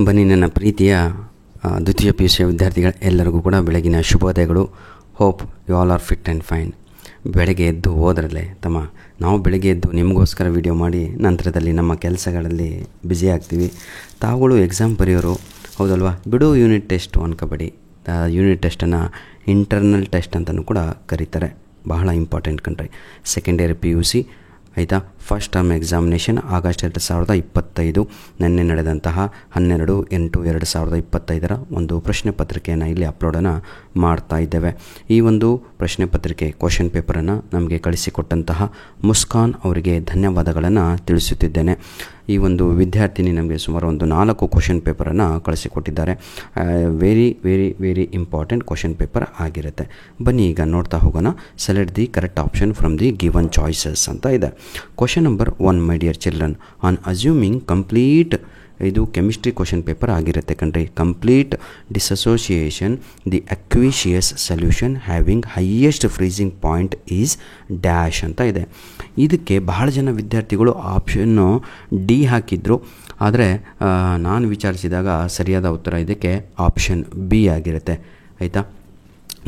ಬನ್ನಿ ನನ್ನ ಪ್ರೀತಿಯ ದ್ವಿತೀಯ ಪಿ ಯು ಸಿ ವಿದ್ಯಾರ್ಥಿಗಳ ಎಲ್ಲರಿಗೂ ಕೂಡ ಬೆಳಗಿನ ಶುಭೋದಯಗಳು. Hope you all are fit and fine. ಬೆಳಗ್ಗೆ ಎದ್ದು ಹೋದ್ರಲ್ಲೇ ತಮ್ಮ ನಾವು ಬೆಳಗ್ಗೆ ಎದ್ದು ನಿಮಗೋಸ್ಕರ ವಿಡಿಯೋ ಮಾಡಿ ನಂತರದಲ್ಲಿ ನಮ್ಮ ಕೆಲಸಗಳಲ್ಲಿ ಬ್ಯುಸಿ ಆಗ್ತೀವಿ. ತಾವುಗಳು ಎಕ್ಸಾಮ್ ಬರೆಯೋರು ಹೌದಲ್ವಾ? ಬಿಡು ಯೂನಿಟ್ ಟೆಸ್ಟ್ ಅನ್ಕೋಬೇಡಿ. ಯೂನಿಟ್ ಟೆಸ್ಟನ್ನು ಇಂಟರ್ನಲ್ ಟೆಸ್ಟ್ ಅಂತಲೂ ಕೂಡ ಕರೀತಾರೆ. ಬಹಳ ಇಂಪಾರ್ಟೆಂಟ್ ಕಂಡ್ರಿ. Second year P U C ಆಯಿತಾ. ಫಸ್ಟ್ ಟರ್ಮ್ ಎಕ್ಸಾಮಿನೇಷನ್ ಆಗಸ್ಟ್ 2025 ನಿನ್ನೆ ನಡೆದಂತಹ 12/8/2025 ಒಂದು ಪ್ರಶ್ನೆ ಪತ್ರಿಕೆಯನ್ನು ಇಲ್ಲಿ ಅಪ್ಲೋಡನ್ನು ಮಾಡ್ತಾ ಇದ್ದೇವೆ. ಈ ಒಂದು ಪ್ರಶ್ನೆ ಪತ್ರಿಕೆ ಕ್ವಶನ್ ಪೇಪರನ್ನು ನಮಗೆ ಕಳಿಸಿಕೊಟ್ಟಂತಹ ಮುಸ್ಕಾನ್ ಅವರಿಗೆ ಧನ್ಯವಾದಗಳನ್ನು ತಿಳಿಸುತ್ತಿದ್ದೇನೆ. ಈ ಒಂದು ವಿದ್ಯಾರ್ಥಿನಿ ನಮಗೆ ಸುಮಾರು ಒಂದು 4 ಕ್ವಶನ್ ಪೇಪರನ್ನು ಕಳಿಸಿಕೊಟ್ಟಿದ್ದಾರೆ. Very very very important question paper ಆಗಿರುತ್ತೆ. ಬನ್ನಿ ಈಗ ನೋಡ್ತಾ ಹೋಗೋಣ. Select the correct option from the given choices ಅಂತ ಇದೆ. Question number 1 my dear children, on assuming complete, ಇದು ಕೆಮಿಸ್ಟ್ರಿ ಕ್ವಶನ್ ಪೇಪರ್ ಆಗಿರುತ್ತೆ ಕಣ್ರಿ. Complete dissociation the aqueous solution having highest freezing point is dash ಅಂತ ಇದೆ. ಇದಕ್ಕೆ ಬಹಳ ಜನ ವಿದ್ಯಾರ್ಥಿಗಳು ಆಪ್ಷನ್ನು ಡಿ ಹಾಕಿದ್ರು. ಆದರೆ ನಾನು ವಿಚಾರಿಸಿದಾಗ ಸರಿಯಾದ ಉತ್ತರ ಇದಕ್ಕೆ ಆಪ್ಷನ್ ಬಿ ಆಗಿರುತ್ತೆ ಆಯಿತಾ.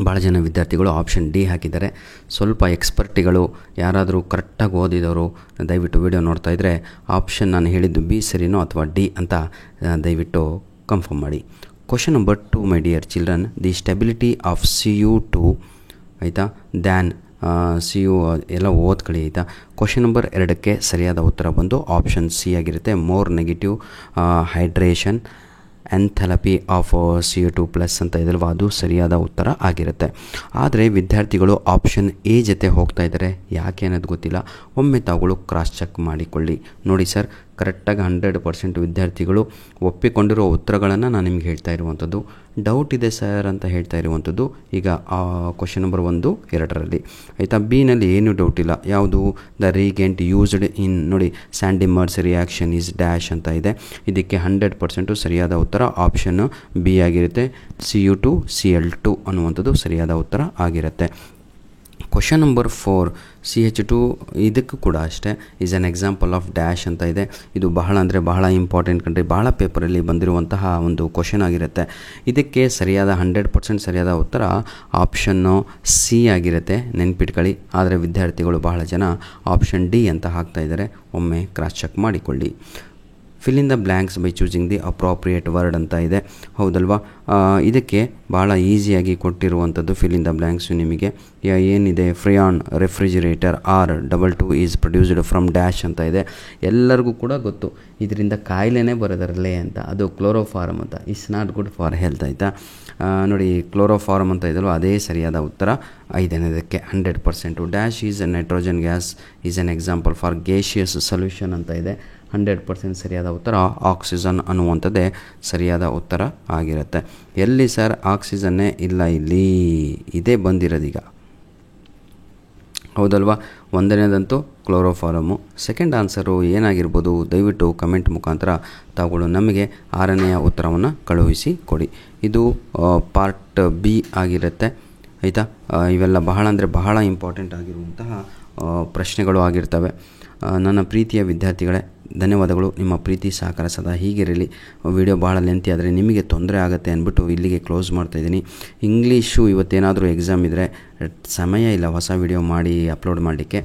ಭಾಳ ಜನ ವಿದ್ಯಾರ್ಥಿಗಳು ಆಪ್ಷನ್ ಡಿ ಹಾಕಿದ್ದಾರೆ. ಸ್ವಲ್ಪ ಎಕ್ಸ್ಪರ್ಟಿಗಳು ಯಾರಾದರೂ ಕರೆಕ್ಟಾಗಿ ಓದಿದವರು ದಯವಿಟ್ಟು ವಿಡಿಯೋ ನೋಡ್ತಾ ಇದ್ದರೆ ಆಪ್ಷನ್ ನಾನು ಹೇಳಿದ್ದು ಬಿ ಸರಿನೋ ಅಥವಾ ಡಿ ಅಂತ ದಯವಿಟ್ಟು ಕನ್ಫರ್ಮ್ ಮಾಡಿ. Question number 2 my dear children, the stability of CO2 ಆಯಿತಾ ದ್ಯಾನ್ CO ಎಲ್ಲ ಓದ್ಕೊಳ್ಳಿ ಆಯಿತಾ. ಕ್ವಶನ್ ನಂಬರ್ 2ಕ್ಕೆ ಸರಿಯಾದ ಉತ್ತರ ಬಂದು ಆಪ್ಷನ್ ಸಿ ಆಗಿರುತ್ತೆ. More negative hydration enthalpy of CO2+ ಅಂತ ಇದಲ್ವ, ಅದು ಸರಿಯಾದ ಉತ್ತರ ಆಗಿರುತ್ತೆ. ಆದರೆ ವಿದ್ಯಾರ್ಥಿಗಳು ಆಪ್ಷನ್ ಎ ಜೊತೆ ಹೋಗ್ತಾ ಇದ್ದಾರೆ. ಯಾಕೆ ಅನ್ನೋದು ಗೊತ್ತಿಲ್ಲ. ಒಮ್ಮೆ ತಾವುಗಳು ಕ್ರಾಸ್ ಚೆಕ್ ಮಾಡಿಕೊಳ್ಳಿ. ನೋಡಿ ಸರ್, ಕರೆಕ್ಟಾಗಿ 100% ವಿದ್ಯಾರ್ಥಿಗಳು ಒಪ್ಪಿಕೊಂಡಿರೋ ಉತ್ತರಗಳನ್ನು ನಾನು ನಿಮ್ಗೆ ಹೇಳ್ತಾ ಇರುವಂಥದ್ದು. ಡೌಟ್ ಇದೆ ಸರ್ ಅಂತ ಹೇಳ್ತಾ ಇರುವಂಥದ್ದು ಈಗ ಕ್ವಶನ್ ನಂಬರ್ 1, 2ರಲ್ಲಿ ಆಯಿತಾ. ಬಿನಲ್ಲಿ ಏನೂ ಡೌಟ್ ಇಲ್ಲ. ಯಾವುದು? ದ ರೀಗೆಂಟ್ ಯೂಸ್ಡ್ ಇನ್, ನೋಡಿ, Sandmeyer's reaction is dash ಅಂತ ಇದೆ. ಇದಕ್ಕೆ 100% ಸರಿಯಾದ ಉತ್ತರ ಆಪ್ಷನ್ ಬಿ ಆಗಿರುತ್ತೆ. CO2Cl2 ಅನ್ನುವಂಥದ್ದು ಸರಿಯಾದ ಉತ್ತರ ಆಗಿರುತ್ತೆ. ಕ್ವಶನ್ ನಂಬರ್ 4 CH2 ಇದಕ್ಕೂ ಕೂಡ ಅಷ್ಟೇ is an example of dash ಅಂತ ಇದೆ. ಇದು ಬಹಳ ಅಂದರೆ ಬಹಳ ಇಂಪಾರ್ಟೆಂಟ್ ಕಂಡ್ರಿ. ಬಹಳ ಪೇಪರಲ್ಲಿ ಬಂದಿರುವಂತಹ ಒಂದು ಕ್ವಶನ್ ಆಗಿರುತ್ತೆ. ಇದಕ್ಕೆ ಸರಿಯಾದ 100% ಸರಿಯಾದ ಉತ್ತರ ಆಪ್ಷನ್ನು ಸಿ ಆಗಿರುತ್ತೆ, ನೆನ್ಪಿಟ್ಕೊಳ್ಳಿ. ಆದರೆ ವಿದ್ಯಾರ್ಥಿಗಳು ಬಹಳ ಜನ ಆಪ್ಷನ್ ಡಿ ಅಂತ ಹಾಕ್ತಾ ಇದ್ದಾರೆ. ಒಮ್ಮೆ ಕ್ರಾಸ್ ಚೆಕ್ ಮಾಡಿಕೊಳ್ಳಿ. Fill in the blanks by choosing the appropriate word ಅಂತ ಇದೆ, ಹೌದಲ್ವಾ. ಇದಕ್ಕೆ ಭಾಳ ಈಸಿಯಾಗಿ ಕೊಟ್ಟಿರುವಂಥದ್ದು ಫಿಲ್ ಇನ್ ದ ಬ್ಲ್ಯಾಂಕ್ಸು ನಿಮಗೆ ಏನಿದೆ. Freon refrigerator R22 is produced from dash ಅಂತ ಇದೆ. ಎಲ್ಲರಿಗೂ ಕೂಡ ಗೊತ್ತು ಇದರಿಂದ ಕಾಯಿಲೆನೇ ಬರೋದರಲ್ಲೇ ಅಂತ. ಅದು ಕ್ಲೋರೋಫಾರಮ್ ಅಂತ. It's not good for health ಆಯಿತಾ. ನೋಡಿ, ಕ್ಲೋರೋಫಾರಮ್ ಅಂತ ಇದಲ್ವ, ಅದೇ ಸರಿಯಾದ ಉತ್ತರ 5ನೇದಕ್ಕೆ 100%. Dash is A nitrogen gas is an example for gaseous solution ಅಂತ ಇದೆ. 100% ಸರಿಯಾದ ಉತ್ತರ ಆಕ್ಸಿಜನ್ ಅನ್ನುವಂಥದ್ದೇ ಸರಿಯಾದ ಉತ್ತರ ಆಗಿರುತ್ತೆ. ಎಲ್ಲಿ ಸರ್ ಆಕ್ಸಿಜನ್ನೇ ಇಲ್ಲ, ಇಲ್ಲಿ ಇದೇ ಬಂದಿರೋದೀಗ, ಹೌದಲ್ವಾ. 1ನೇದಂತೂ ಕ್ಲೋರೋಫಾರಮು. ಸೆಕೆಂಡ್ ಆನ್ಸರು ಏನಾಗಿರ್ಬೋದು? ದಯವಿಟ್ಟು ಕಮೆಂಟ್ ಮುಖಾಂತರ ತಾವುಗಳು ನಮಗೆ 6ನೆಯ ಉತ್ತರವನ್ನು ಕಳುಹಿಸಿ ಕೊಡಿ. ಇದು ಪಾರ್ಟ್ ಬಿ ಆಗಿರುತ್ತೆ ಆಯಿತಾ. ಇವೆಲ್ಲ ಬಹಳ ಅಂದರೆ ಬಹಳ ಇಂಪಾರ್ಟೆಂಟ್ ಆಗಿರುವಂತಹ ಪ್ರಶ್ನೆಗಳು ಆಗಿರ್ತವೆ. ನನ್ನ ಪ್ರೀತಿಯ ವಿದ್ಯಾರ್ಥಿಗಳೇ, ಧನ್ಯವಾದಗಳು. ನಿಮ್ಮ ಪ್ರೀತಿ ಸಹಕಾರ ಸದಾ ಹೀಗಿರಲಿ. ವಿಡಿಯೋ ಭಾಳ ಲೆಂತಿ ಆದರೆ ನಿಮಗೆ ತೊಂದರೆ ಆಗುತ್ತೆ ಅಂದ್ಬಿಟ್ಟು ಇಲ್ಲಿಗೆ ಕ್ಲೋಸ್ ಮಾಡ್ತಾಯಿದ್ದೀನಿ. ಇಂಗ್ಲೀಷು ಇವತ್ತೇನಾದರೂ ಎಕ್ಸಾಮ್ ಇದ್ದರೆ ಸಮಯ ಇಲ್ಲ ಹೊಸ ವಿಡಿಯೋ ಮಾಡಿ ಅಪ್ಲೋಡ್ ಮಾಡಲಿಕ್ಕೆ.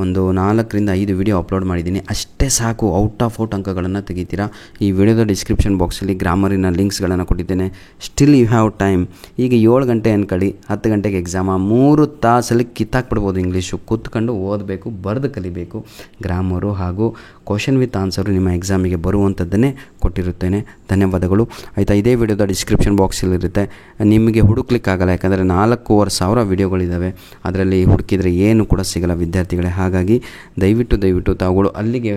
ಒಂದು 4-5 ವಿಡಿಯೋ ಅಪ್ಲೋಡ್ ಮಾಡಿದ್ದೀನಿ, ಅಷ್ಟೇ ಸಾಕು. ಔಟ್ ಅಂಕಗಳನ್ನು ತೆಗಿತೀರಾ. ಈ ವಿಡಿಯೋದ ಡಿಸ್ಕ್ರಿಪ್ಷನ್ ಬಾಕ್ಸಲ್ಲಿ ಗ್ರಾಮರಿನ ಲಿಂಕ್ಸ್ಗಳನ್ನು ಕೊಟ್ಟಿದ್ದೇನೆ. Still you have time. ಈಗ 7 ಗಂಟೆ ಅಂದ್ಕೊಳ್ಳಿ, 10 ಗಂಟೆಗೆ ಎಕ್ಸಾಮ. 3 ತಾಸಲ್ಲಿ ಕಿತ್ತಾಕ್ಬಿಡ್ಬೋದು. ಇಂಗ್ಲೀಷು ಕೂತ್ಕೊಂಡು ಓದಬೇಕು, ಬರೆದು ಕಲಿಬೇಕು. ಗ್ರಾಮರು ಹಾಗೂ ಕ್ವಶನ್ ವಿತ್ ಆನ್ಸರು ನಿಮ್ಮ ಎಕ್ಸಾಮಿಗೆ ಬರುವಂಥದ್ದನ್ನೇ ಕೊಟ್ಟಿರುತ್ತೇನೆ. ಧನ್ಯವಾದಗಳು ಆಯಿತಾ. ಇದೇ ವಿಡಿಯೋದ ಡಿಸ್ಕ್ರಿಪ್ಷನ್ ಬಾಕ್ಸಲ್ಲಿರುತ್ತೆ. ನಿಮಗೆ ಹುಡುಕ್ಲಿಕ್ಕಾಗಲ್ಲ, ಯಾಕಂದರೆ 4,500 ವಿಡಿಯೋಗಳಿದ್ದಾವೆ. ಅದರಲ್ಲಿ ಹುಡುಕಿದರೆ ಏನು ಕೂಡ ಸಿಗಲ್ಲ ವಿದ್ಯಾರ್ಥಿಗಳೇ. ಹಾಗಾಗಿ ದಯವಿಟ್ಟು ತಾವುಗಳು ಅಲ್ಲಿಗೆ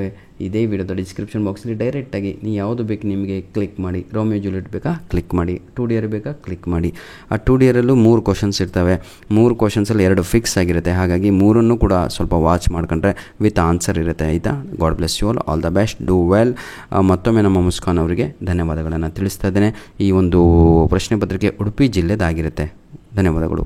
ಇದೇ ವಿಡಿಯೋದ ಡಿಸ್ಕ್ರಿಪ್ಷನ್ ಬಾಕ್ಸಲ್ಲಿ ಡೈರೆಕ್ಟಾಗಿ ನೀವು ಯಾವುದು ಬೇಕು ನಿಮಗೆ ಕ್ಲಿಕ್ ಮಾಡಿ. ರೋಮಿಯೋ ಜೂಲಿಯಟ್ ಬೇಕಾ ಕ್ಲಿಕ್ ಮಾಡಿ, 2D ಬೇಕಾ ಕ್ಲಿಕ್ ಮಾಡಿ. ಆ 2D 3 ಕ್ವಶನ್ಸ್ ಇರ್ತವೆ. 3 ಕ್ವಶನ್ಸಲ್ಲಿ 2 ಫಿಕ್ಸ್ ಆಗಿರುತ್ತೆ. ಹಾಗಾಗಿ 3 ಕೂಡ ಸ್ವಲ್ಪ ವಾಚ್ ಮಾಡ್ಕೊಂಡ್ರೆ ವಿತ್ ಆನ್ಸರ್ ಇರುತ್ತೆ ಆಯಿತಾ. God bless you all the best, do well. ಮತ್ತೊಮ್ಮೆ ನಮ್ಮ ಮುಸ್ಕಾನ್ ಅವರಿಗೆ ಧನ್ಯವಾದಗಳನ್ನು ತಿಳಿಸ್ತಾ ಇದ್ದೇನೆ. ಈ ಒಂದು ಪ್ರಶ್ನೆ ಪತ್ರಿಕೆ ಉಡುಪಿ ಜಿಲ್ಲೆದಾಗಿರುತ್ತೆ. ಧನ್ಯವಾದಗಳು.